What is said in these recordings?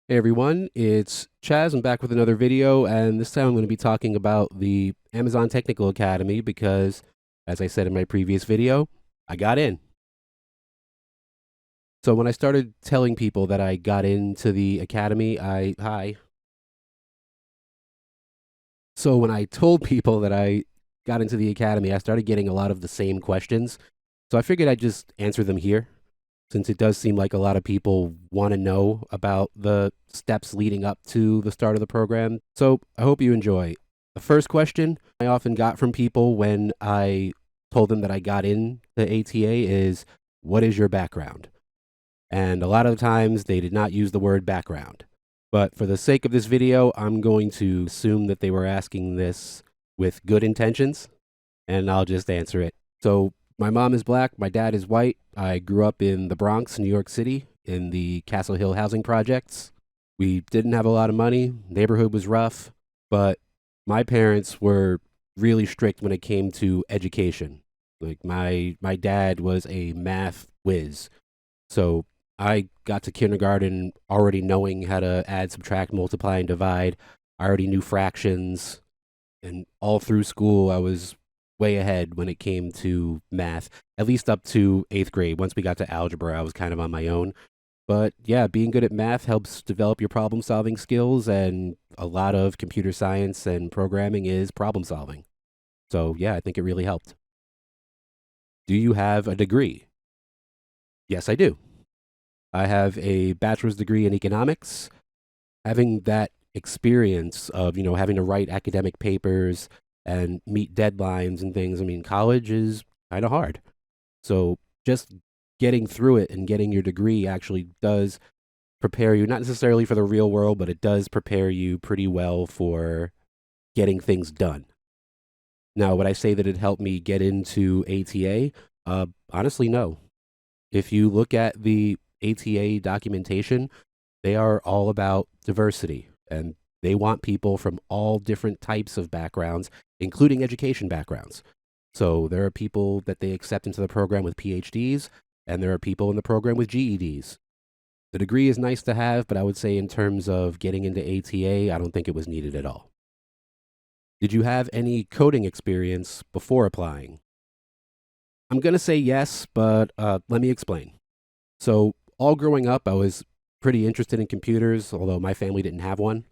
Hey everyone, it's Chaz. I'm back with another video, and this time I'm going to be talking about the Amazon Technical Academy because, as I said in my previous video, I got in. So when I started telling people that I got into the academy, So when I told people that I got into the academy, I started getting a lot of the same questions. So I figured I'd just answer them here, since it does seem like a lot of people want to know about the steps leading up to the start of the program. So I hope you enjoy. The first question I often got from people when I told them that I got in the ATA is, what is your background? And a lot of times they did not use the word background. But for the sake of this video, I'm going to assume that they were asking this with good intentions, and I'll just answer it. So my mom is black, my dad is white. I grew up in the Bronx, New York City, in the Castle Hill housing projects. We didn't have a lot of money, neighborhood was rough, but my parents were really strict when it came to education. Like my dad was a math whiz. So I got to kindergarten already knowing how to add, subtract, multiply, and divide. I already knew fractions, and all through school I was way ahead when it came to math, at least up to 8th grade. Once we got to algebra, I was kind of on my own. But yeah, being good at math helps develop your problem solving skills, and a lot of computer science and programming is problem solving. So yeah, I think it really helped. Do you have a degree? Yes, I do. I have a bachelor's degree in economics. Having that experience of, having to write academic papers and meet deadlines and things, I mean, college is kind of hard. So just getting through it and getting your degree actually does prepare you, not necessarily for the real world, but it does prepare you pretty well for getting things done. Now, would I say that it helped me get into ATA? Honestly, no. If you look at the ATA documentation, they are all about diversity, and they want people from all different types of backgrounds, including education backgrounds. So there are people that they accept into the program with PhDs, and there are people in the program with GEDs. The degree is nice to have, but I would say in terms of getting into ATA, I don't think it was needed at all. Did you have any coding experience before applying? I'm going to say yes, but let me explain. So, all growing up, I was pretty interested in computers, although my family didn't have one.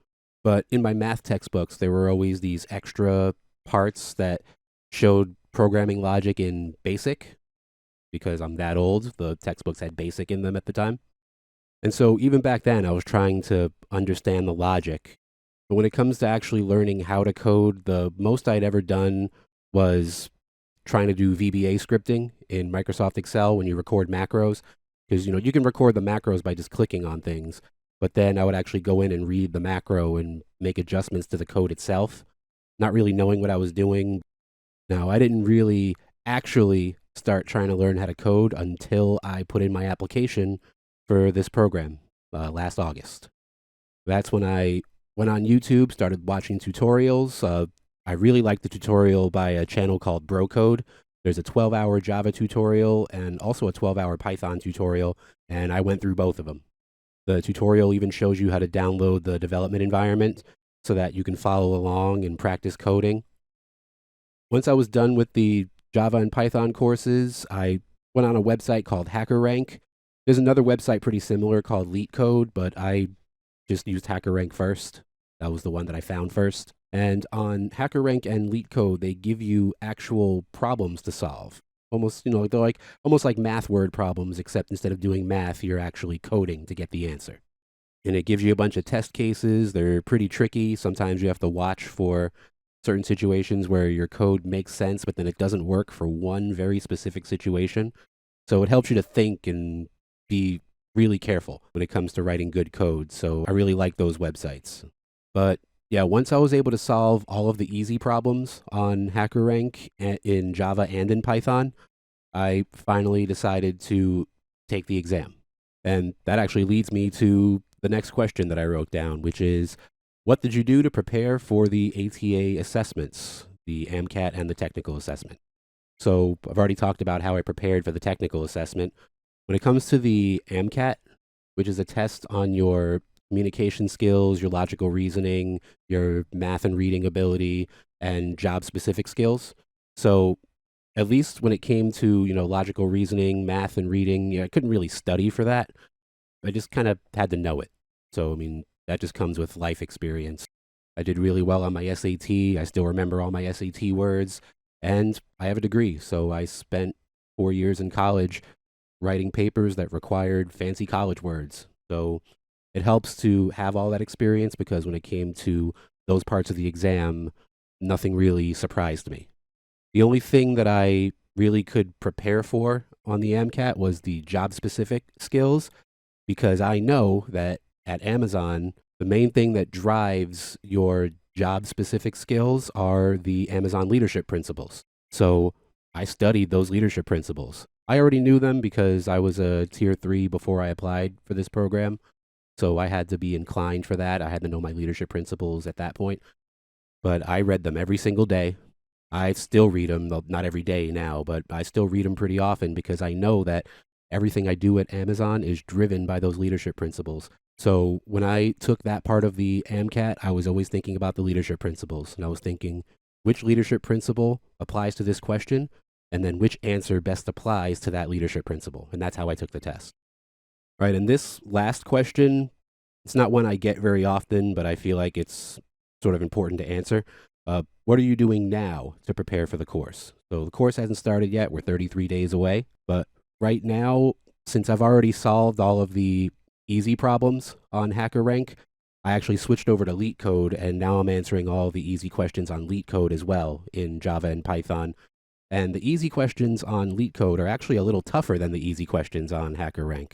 But in my math textbooks, there were always these extra parts that showed programming logic in BASIC, because I'm that old. The textbooks had BASIC in them at the time. And so, even back then, I was trying to understand the logic. But when it comes to actually learning how to code, the most I'd ever done was trying to do VBA scripting in Microsoft Excel when you record macros, because you can record the macros by just clicking on things, but then I would actually go in and read the macro and make adjustments to the code itself, not really knowing what I was doing. Now, I didn't really actually start trying to learn how to code until I put in my application for this program last August. That's when I went on YouTube, started watching tutorials. I really liked the tutorial by a channel called Bro Code. There's a 12-hour Java tutorial and also a 12-hour Python tutorial, and I went through both of them. The tutorial even shows you how to download the development environment so that you can follow along and practice coding. Once I was done with the Java and Python courses, I went on a website called HackerRank. There's another website pretty similar called LeetCode, but I just used HackerRank first. That was the one that I found first. And on HackerRank and LeetCode, they give you actual problems to solve. Almost, they're like almost like math word problems, except instead of doing math, you're actually coding to get the answer. And it gives you a bunch of test cases. They're pretty tricky. Sometimes you have to watch for certain situations where your code makes sense, but then it doesn't work for one very specific situation. So it helps you to think and be really careful when it comes to writing good code. So I really like those websites. But yeah, once I was able to solve all of the easy problems on HackerRank in Java and in Python, I finally decided to take the exam. And that actually leads me to the next question that I wrote down, which is, what did you do to prepare for the ATA assessments, the MCAT and the technical assessment? So I've already talked about how I prepared for the technical assessment. When it comes to the MCAT, which is a test on your communication skills, your logical reasoning, your math and reading ability, and job specific skills. So at least when it came to, logical reasoning, math and reading, I couldn't really study for that. I just kind of had to know it. So, I mean, that just comes with life experience. I did really well on my SAT. I still remember all my SAT words, and I have a degree. So I spent 4 years in college writing papers that required fancy college words. So it helps to have all that experience because when it came to those parts of the exam, nothing really surprised me. The only thing that I really could prepare for on the MCAT was the job specific skills because I know that at Amazon, the main thing that drives your job specific skills are the Amazon leadership principles. So I studied those leadership principles. I already knew them because I was a tier 3 before I applied for this program. So I had to be inclined for that. I had to know my leadership principles at that point. But I read them every single day. I still read them, not every day now, but I still read them pretty often because I know that everything I do at Amazon is driven by those leadership principles. So when I took that part of the MCAT, I was always thinking about the leadership principles. And I was thinking, which leadership principle applies to this question? And then which answer best applies to that leadership principle? And that's how I took the test. Right. And this last question, it's not one I get very often, but I feel like it's sort of important to answer. What are you doing now to prepare for the course? So the course hasn't started yet. We're 33 days away. But right now, since I've already solved all of the easy problems on HackerRank, I actually switched over to LeetCode, and now I'm answering all the easy questions on LeetCode as well in Java and Python. And the easy questions on LeetCode are actually a little tougher than the easy questions on HackerRank.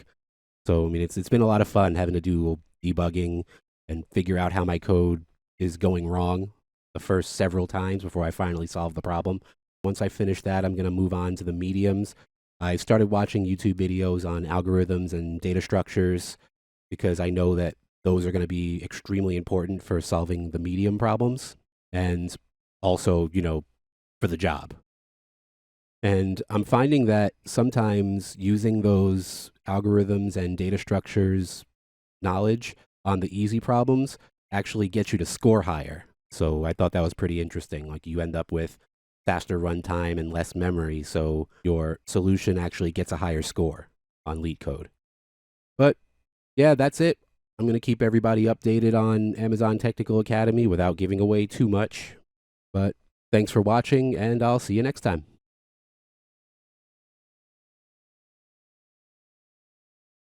So, I mean, it's been a lot of fun having to do debugging and figure out how my code is going wrong the first several times before I finally solve the problem. Once I finish that, I'm going to move on to the mediums. I started watching YouTube videos on algorithms and data structures because I know that those are going to be extremely important for solving the medium problems and also, for the job. And I'm finding that sometimes using those algorithms and data structures knowledge on the easy problems actually gets you to score higher. So I thought that was pretty interesting. Like you end up with faster runtime and less memory, so your solution actually gets a higher score on LeetCode. But yeah, that's it. I'm going to keep everybody updated on Amazon Technical Academy without giving away too much. But thanks for watching, and I'll see you next time.